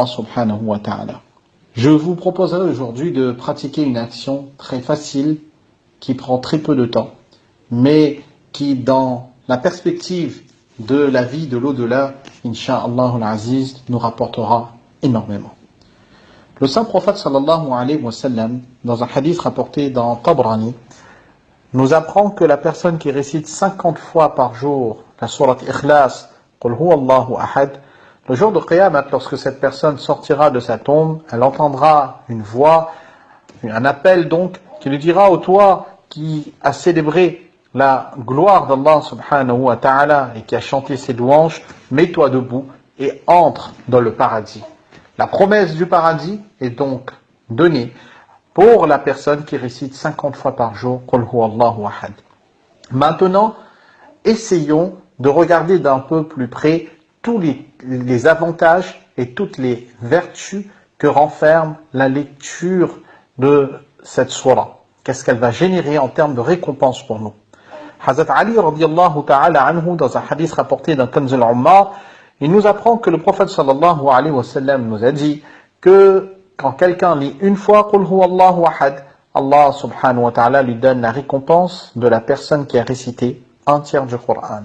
subhanahu wa ta'ala. Je vous proposerai aujourd'hui de pratiquer une action très facile qui prend très peu de temps, mais qui, dans la perspective de la vie de l'au-delà, incha'Allah al-Aziz, nous rapportera énormément. Le saint prophète sallallahu alayhi wa sallam, dans un hadith rapporté dans Tabrani, nous apprend que la personne qui récite 50 fois par jour la sourate Ikhlas, Qul huwa Allahu ahad, le jour de Qiyamah, lorsque cette personne sortira de sa tombe, elle entendra une voix, un appel donc, qui lui dira: ô toi qui as célébré la gloire d'Allah subhanahu wa ta'ala et qui a chanté ses louanges, mets-toi debout et entre dans le paradis. La promesse du paradis est donc donnée pour la personne qui récite 50 fois par jour Qul huwa Allahu ahad. Maintenant, essayons de regarder d'un peu plus près tous les avantages et toutes les vertus que renferme la lecture de cette sourate. Qu'est-ce qu'elle va générer en termes de récompense pour nous? Hazrat Ali radiyallahu ta'ala anhu, dans un hadith rapporté dans Kanz al-Ummar, il nous apprend que le prophète sallallahu alayhi wa sallam nous a dit que quand quelqu'un lit une fois Qul huwa Allahu ahad, Allah subhanahu wa ta'ala lui donne la récompense de la personne qui a récité un tiers du Coran.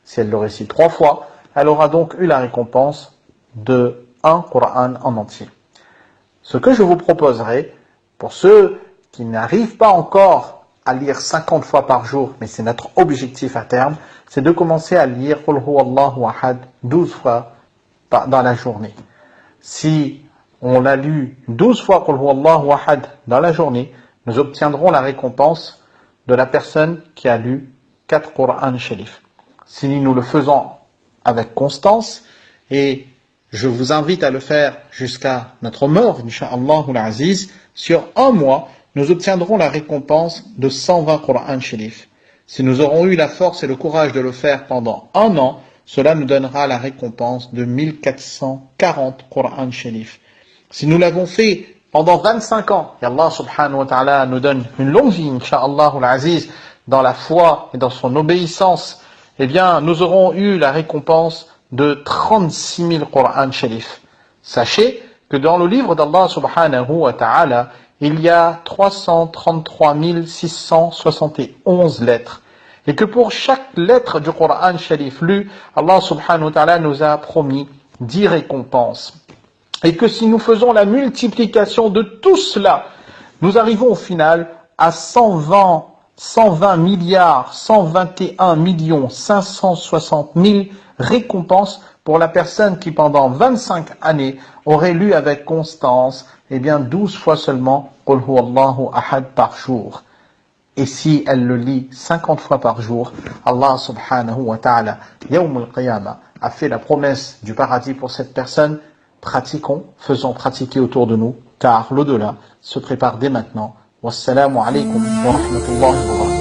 Si elle le récite 3 fois, elle aura donc eu la récompense de un Coran en entier. Ce que je vous proposerai, pour ceux qui n'arrivent pas encore à lire 50 fois par jour, mais c'est notre objectif à terme, c'est de commencer à lire Qul huwa Allahu ahad 12 fois dans la journée. Si on l'a lu 12 fois Qul huwa Allahu ahad dans la journée, nous obtiendrons la récompense de la personne qui a lu 4 Qur'an Sharif. Si nous le faisons avec constance, et je vous invite à le faire jusqu'à notre mort, incha'Allah al-Aziz, sur un mois, nous obtiendrons la récompense de 120 Qur'an Sharif. Si nous aurons eu la force et le courage de le faire pendant un an, cela nous donnera la récompense de 1440 Qur'an Sharif. Si nous l'avons fait pendant 25 ans, et Allah subhanahu wa ta'ala nous donne une longue vie, incha'Allah al-Aziz, dans la foi et dans son obéissance, eh bien, nous aurons eu la récompense de 36 000 Qur'an Sharif. Sachez que dans le livre d'Allah subhanahu wa ta'ala, il y a 333 671 lettres. Et que pour chaque lettre du Qur'an Sharif lu, Allah subhanahu wa ta'ala nous a promis 10 récompenses. Et que si nous faisons la multiplication de tout cela, nous arrivons au final à 120 milliards, 121 millions, 560 000 récompenses pour la personne qui pendant 25 années aurait lu avec constance, eh bien 12 fois seulement Qul huwa Allahu ahad par jour. Et si elle le lit 50 fois par jour, Allah subhanahu wa ta'ala, Yawm al-Qiyamah, a fait la promesse du paradis pour cette personne. Pratiquons, faisons pratiquer autour de nous, car l'au-delà se prépare dès maintenant. Wassalamu alaikum wa rahmatullahi wa barakatuh.